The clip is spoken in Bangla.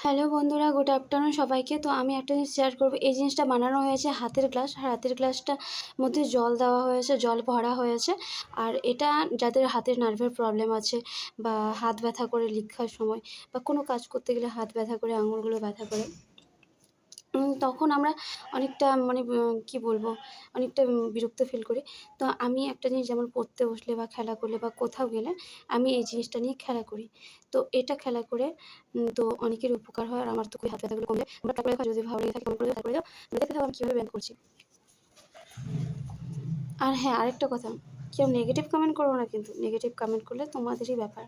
হ্যালো বন্ধুরা, গুড আফটারনুন সবাইকে। তো আমি একটা জিনিস শেয়ার করবো। এই জিনিসটা বানানো হয়েছে হাতের গ্লাস, আর হাতের গ্লাসটার মধ্যে জল দেওয়া হয়েছে, জল ভরা হয়েছে। আর এটা যাদের হাতের নার্ভের প্রবলেম আছে বা হাত ব্যথা করে লেখার সময় বা কোনো কাজ করতে গেলে হাত ব্যথা করে, আঙুলগুলো ব্যথা করে, তখন আমরা অনেকটা মানে কী বলবো, অনেকটা বিরক্ত ফিল করি। তো আমি একটা জিনিস, যেমন পড়তে বসলে বা খেলা করলে বা কোথাও গেলে আমি এই জিনিসটা নিয়ে খেলা করি। তো এটা খেলা করে তো অনেকের উপকার হয়। আর আমার তো খুবই হাত ব্যথাগুলো কমে। তোমরা ট্রাই করে দেখো, যদি ভালো লেগে থাকে কমেন্ট করে যাও, দেখতে থাকো আমি কীভাবে ব্যায়াম করছি। আর হ্যাঁ, আরেকটা কথা, কেউ নেগেটিভ কমেন্ট করো না, কিন্তু নেগেটিভ কমেন্ট করলে তোমাদেরই ব্যাপার।